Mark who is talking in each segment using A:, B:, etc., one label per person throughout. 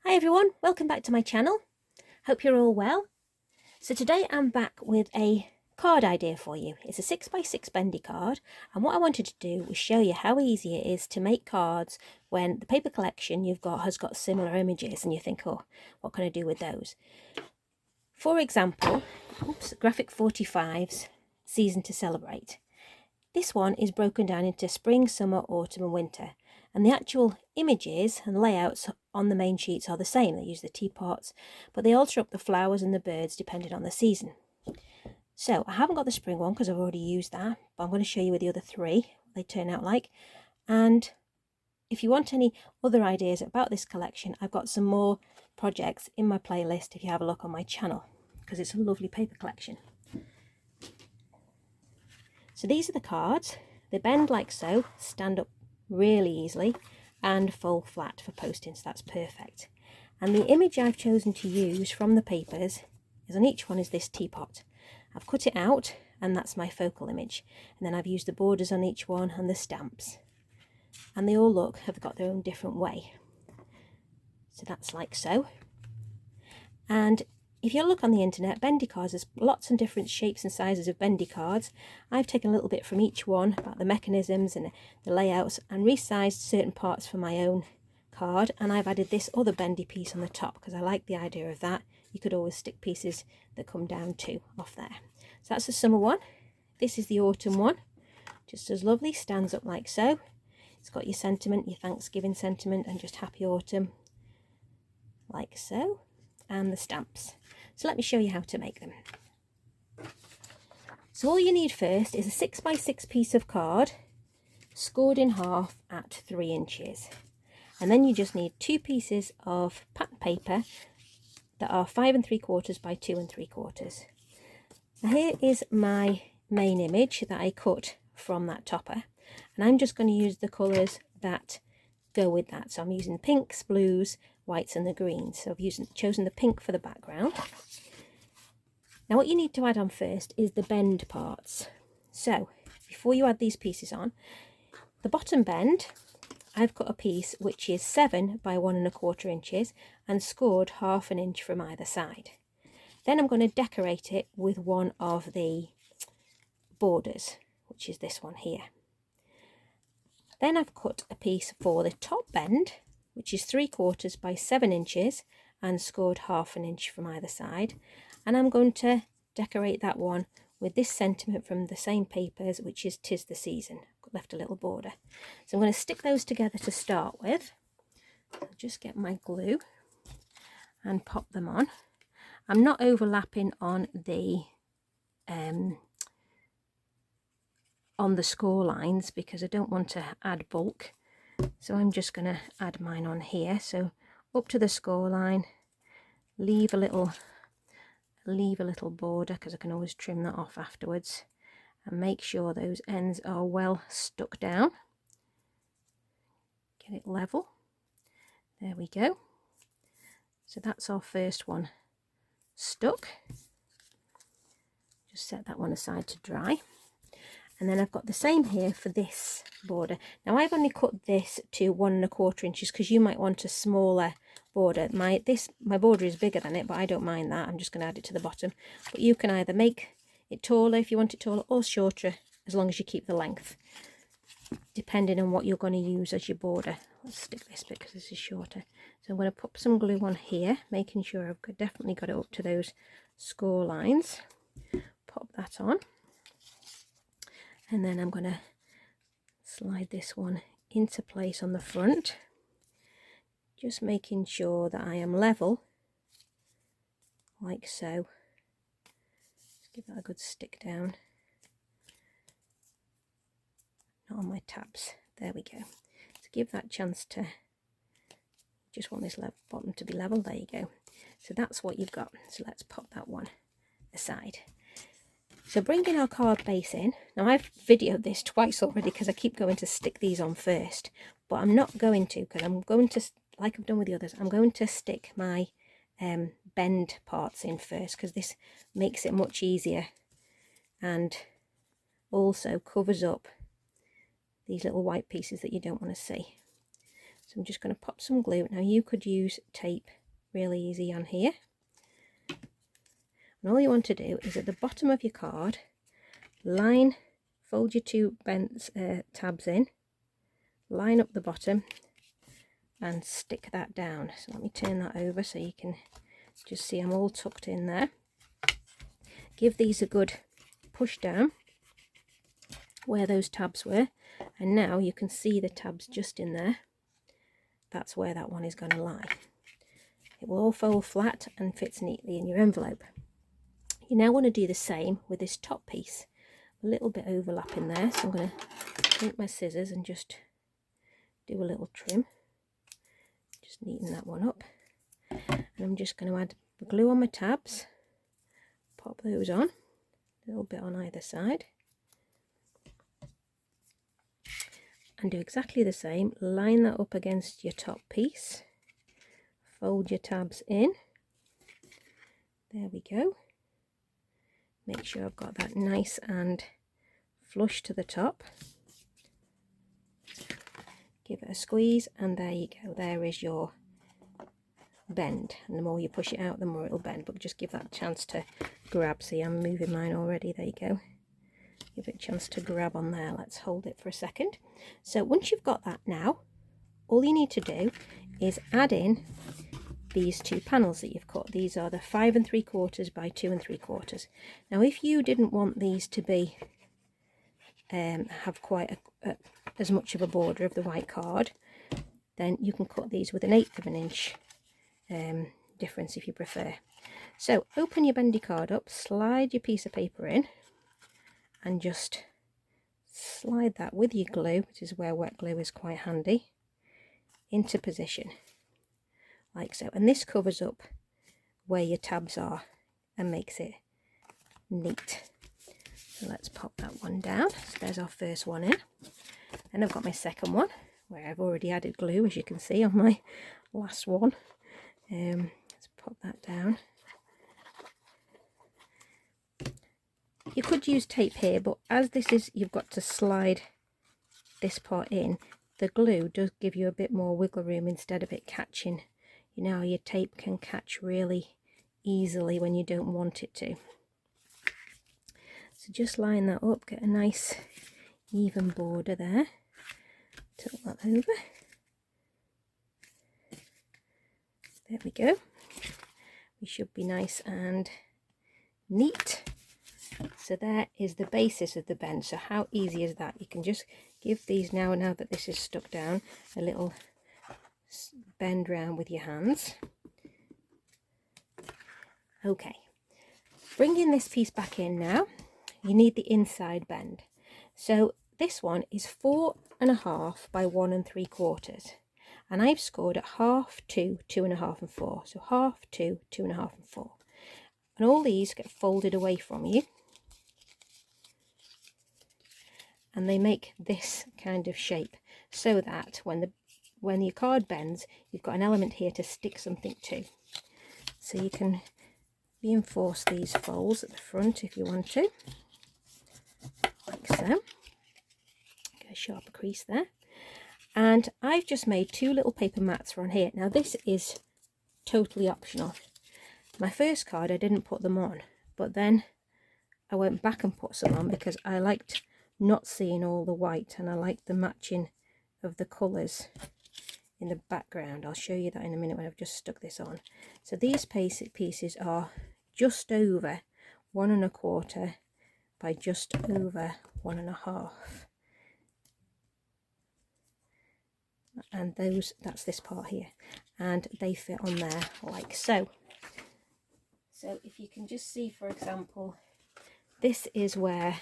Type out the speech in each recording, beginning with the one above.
A: Hi everyone, welcome back to my channel. Hope you're all well. So today I'm back with a card idea for you. It's a 6x6 bendy card, and what I wanted to do was show you how easy it is to make cards when the paper collection you've got has got similar images and you think, oh, what can I do with those? For example, Graphic 45's Season to Celebrate. This one is broken down into spring, summer, autumn and winter, and the actual images and layouts on the main sheets are the same. They use the teapots, but they alter up the flowers and the birds depending on the season. So I haven't got the spring one because I've already used that, but I'm going to show you with the other three what they turn out like. And if you want any other ideas about this collection, I've got some more projects in my playlist if you have a look on my channel, because it's a lovely paper collection. So these are the cards. They bend like so, stand up really easily, and fold flat for posting, so that's perfect. And the image I've chosen to use from the papers is on each one is this teapot. I've cut it out and that's my focal image, and then I've used the borders on each one and the stamps, and they all have got their own different way. So that's like so. And if you look on the internet, bendy cards, there's lots of different shapes and sizes of bendy cards. I've taken a little bit from each one about the mechanisms and the layouts and resized certain parts for my own card, and I've added this other bendy piece on the top because I like the idea of that. You could always stick pieces that come down too off there. So that's the summer one. This is the autumn one, just as lovely, stands up like so. It's got your sentiment, your Thanksgiving sentiment, and just happy autumn like so, and the stamps. So let me show you how to make them. So all you need first is a 6x6 piece of card scored in half at 3 inches, and then you just need 2 pieces of pattern paper that are 5 3/4 by 2 3/4. Now here is my main image that I cut from that topper, and I'm just going to use the colours that go with that. So I'm using pinks, blues, whites and the greens. So I've chosen the pink for the background. Now what you need to add on first is the bend parts. So before you add these pieces on, the bottom bend, I've cut a piece which is 7 by 1 1/4 inches and scored 1/2 inch from either side. Then I'm going to decorate it with one of the borders, which is this one here. Then I've cut a piece for the top bend, which is 3/4 by 7 inches and scored 1/2 inch from either side, and I'm going to decorate that one with this sentiment from the same papers, which is 'Tis the Season. I've left a little border, so I'm going to stick those together to start with. I'll just get my glue and pop them on. I'm not overlapping on the score lines because I don't want to add bulk, so I'm just going to add mine on here. So up to the score line, leave a little border because I can always trim that off afterwards, and make sure those ends are well stuck down. Get it level. There we go. So that's our first one stuck. Just set that one aside to dry. And then I've got the same here for this border. Now I've only cut this to 1 1/4 inches because you might want a smaller border. My border is bigger than it, but I don't mind that. I'm just going to add it to the bottom. But you can either make it taller if you want it taller or shorter, as long as you keep the length, depending on what you're going to use as your border. Let's stick this bit because this is shorter. So I'm going to put some glue on here, making sure I've definitely got it up to those score lines. Pop that on. And then I'm going to slide this one into place on the front, just making sure that I am level, like so. Just give that a good stick down. Not on my tabs. There we go. To give that chance to, just want this bottom to be level. There you go. So that's what you've got. So let's pop that one aside. So bringing our card base in, now I've videoed this twice already because I keep going to stick these on first, but I'm not going to, because I'm going to, like I've done with the others, I'm going to stick my bend parts in first because this makes it much easier and also covers up these little white pieces that you don't want to see. So I'm just going to pop some glue. Now you could use tape really easy on here. And all you want to do is at the bottom of your card, fold your two bent tabs in, line up the bottom and stick that down. So let me turn that over so you can just see I'm all tucked in there. Give these a good push down where those tabs were, and now you can see the tabs just in there. That's where that one is going to lie. It will all fold flat and fits neatly in your envelope. You now want to do the same with this top piece. A little bit overlap in there, so I'm going to take my scissors and just do a little trim. Just neaten that one up. And I'm just going to add the glue on my tabs, pop those on, a little bit on either side. And do exactly the same, line that up against your top piece, fold your tabs in, there we go. Make sure I've got that nice and flush to the top. Give it a squeeze and there you go, there is your bend. And the more you push it out, the more it'll bend, but just give that a chance to grab. See, I'm moving mine already, there you go. Give it a chance to grab on there. Let's hold it for a second. So once you've got that now, all you need to do is add in these two panels that you've cut. These are the 5 3/4 by 2 3/4. Now if you didn't want these to be have quite as much of a border of the white card, then you can cut these with an 1/8 of an inch difference if you prefer. So open your bendy card up, slide your piece of paper in and just slide that with your glue, which is where wet glue is quite handy, into position like so. And this covers up where your tabs are and makes it neat. So let's pop that one down. So there's our first one in. And I've got my second one where I've already added glue, as you can see on my last one. Let's pop that down. You could use tape here, but as this is, you've got to slide this part in, the glue does give you a bit more wiggle room instead of it catching. You know, your tape can catch really easily when you don't want it to. So just line that up, get a nice even border there. Tilt that over. There we go. We should be nice and neat. So there is the basis of the bend. So how easy is that? You can just give these now that this is stuck down, a little bend round with your hands. Okay, bringing this piece back in now, you need the inside bend. So this one is 4 1/2 by 1 3/4, and I've scored at 1/2, 2, 2 1/2 and 4. So 1/2, 2, 2 1/2 and 4. And all these get folded away from you, and they make this kind of shape so that when your card bends, you've got an element here to stick something to. So you can reinforce these folds at the front if you want to, like so. Get a sharper crease there. And I've just made 2 little paper mats on here. Now this is totally optional. My first card I didn't put them on, but then I went back and put some on because I liked not seeing all the white, and I liked the matching of the colours in the background. I'll show you that in a minute when I've just stuck this on. So these pieces are just over 1 1/4 by just over 1 1/2, and that's this part here, and they fit on there like so. So if you can just see, for example, this is where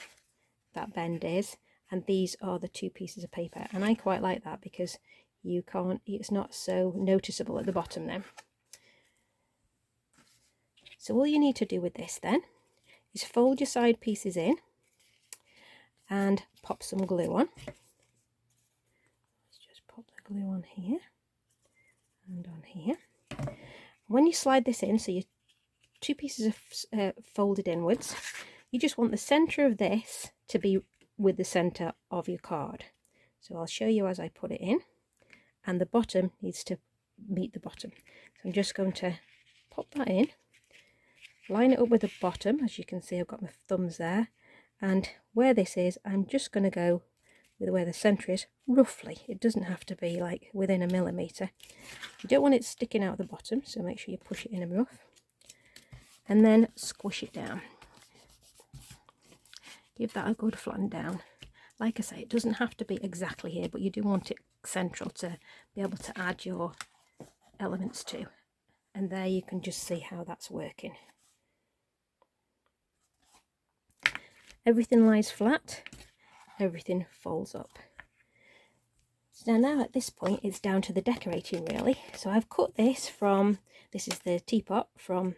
A: that bend is, and these are the 2 pieces of paper, and I quite like that because it's not so noticeable at the bottom then. So all you need to do with this then is fold your side pieces in and pop some glue on. Let's just pop the glue on here and on here. When you slide this in, so your 2 pieces are folded inwards, you just want the centre of this to be with the centre of your card. So I'll show you as I put it in. and the bottom needs to meet the bottom. So I'm just going to pop that in, line it up with the bottom. As you can see, I've got my thumbs there, and where this is, I'm just going to go with where the centre is, roughly. It doesn't have to be like within a millimetre. You don't want it sticking out the bottom, so make sure you push it in enough, and then squish it down. Give that a good flatten down. Like I say, it doesn't have to be exactly here, but you do want it central to be able to add your elements to. And there you can just see how that's working. Everything lies flat, everything folds up. So now at this point it's down to the decorating really. So I've cut this from, this is the teapot from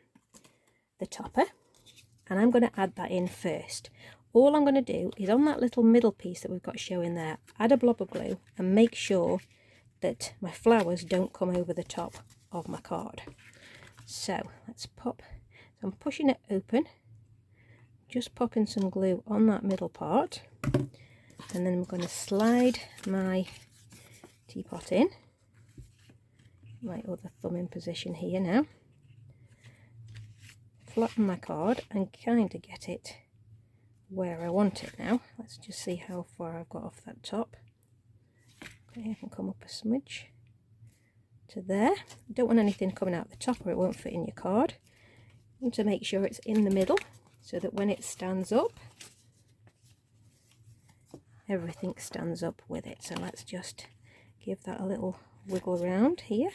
A: the topper, and I'm going to add that in first. All I'm going to do is on that little middle piece that we've got showing there, add a blob of glue and make sure that my flowers don't come over the top of my card. So let's pop, so I'm pushing it open, just popping some glue on that middle part, and then I'm going to slide my teapot in, my other thumb in position here now, flatten my card and kind of get it where I want it now. Let's just see how far I've got off that top. Okay, I can come up a smidge to there. Don't want anything coming out the top or it won't fit in your card. You want to make sure it's in the middle so that when it stands up, everything stands up with it. So let's just give that a little wiggle around here.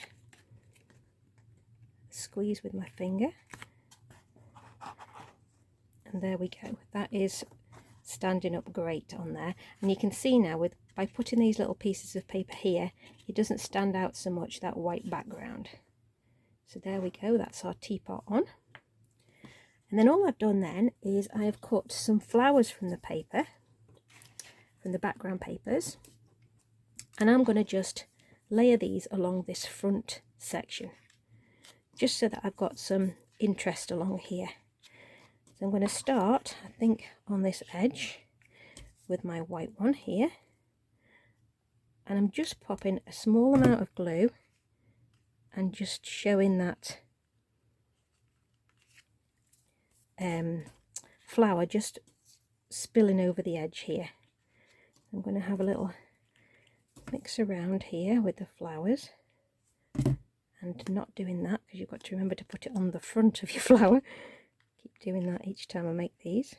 A: Squeeze with my finger. And there we go. That is standing up great on there, and you can see now with by putting these little pieces of paper here, it doesn't stand out so much, that white background. So there we go, that's our teapot on. And then all I've done then is I have cut some flowers from the paper, from the background papers, and I'm going to just layer these along this front section, just so that I've got some interest along here. So I'm going to start, I think, on this edge with my white one here, and I'm just popping a small amount of glue and just showing that flower just spilling over the edge here. I'm going to have a little mix around here with the flowers, and not doing that because you've got to remember to put it on the front of your flower. Keep doing that each time I make these.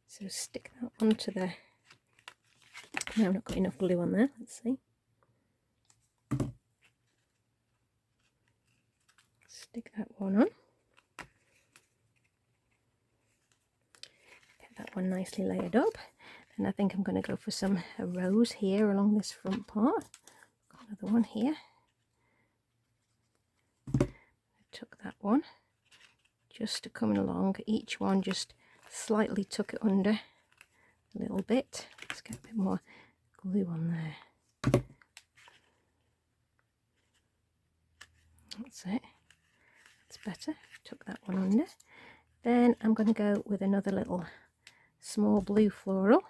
A: So stick that onto the, no, I've not got enough glue on there, let's see. Stick that one on. Get that one nicely layered up. And I think I'm going to go for some rose here along this front part. Got another one here. I took that one. Just coming along, each one just slightly tuck it under a little bit. Let's get a bit more glue on there. That's it. That's better. Tuck that one under. Then I'm going to go with another little small blue floral.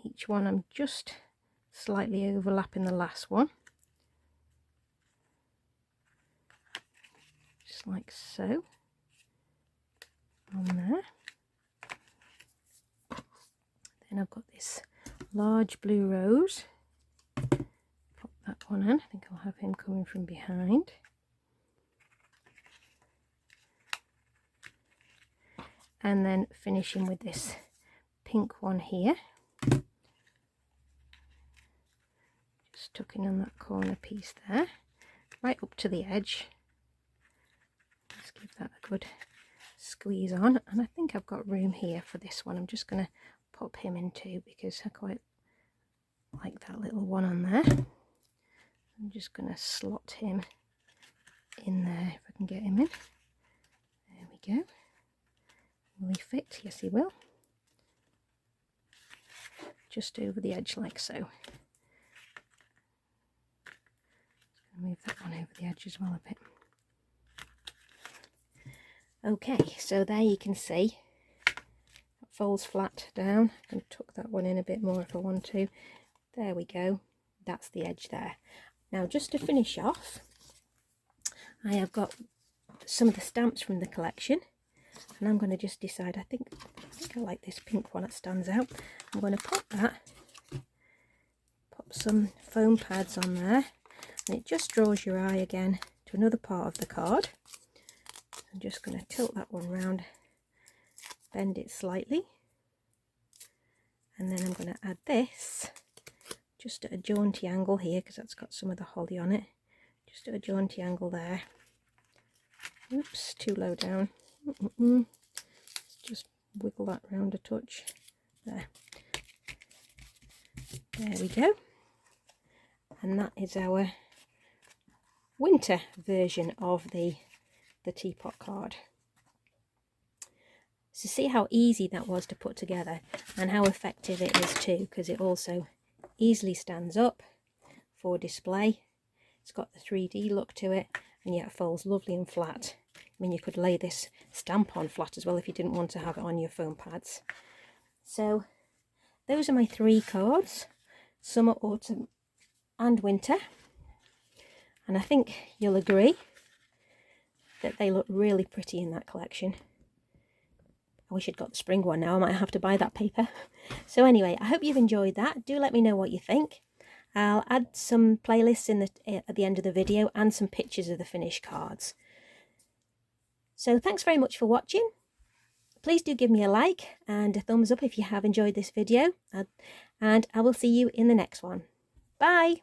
A: Each one I'm just slightly overlapping the last one. Just like so, on there. Then I've got this large blue rose. Pop that one in. I think I'll have him coming from behind. And then finishing with this pink one here. Just tucking on that corner piece there, right up to the edge. Let's give that a good squeeze on, and I think I've got room here for this one. I'm just going to pop him in too because I quite like that little one on there. I'm just going to slot him in there if I can get him in. There we go. Will he fit? Yes, he will. Just over the edge like so. Just going to move that one over the edge as well a bit. Okay, so there you can see folds flat down. I can tuck that one in a bit more if I want to. There we go. That's the edge there. Now just to finish off, I have got some of the stamps from the collection, and I'm going to just decide, I think I like this pink one that stands out. I'm going to pop some foam pads on there, and it just draws your eye again to another part of the card. I'm just going to tilt that one round, bend it slightly, and then I'm going to add this just at a jaunty angle here, because that's got some of the holly on it, just at a jaunty angle there. Oops, too low down. Let's just wiggle that round a touch. There we go. And that is our winter version of the teapot card. So see how easy that was to put together, and how effective it is too, because it also easily stands up for display. It's got the 3D look to it, and yet folds lovely and flat. I mean, you could lay this stamp on flat as well if you didn't want to have it on your foam pads. So those are my 3 cards, summer, autumn and winter, and I think you'll agree that they look really pretty in that collection. I wish I'd got the spring one now. I might have to buy that paper. So anyway, I hope you've enjoyed that. Do let me know what you think. I'll add some playlists at the end of the video, and some pictures of the finished cards. So thanks very much for watching. Please do give me a like and a thumbs up if you have enjoyed this video, and I will see you in the next one. Bye!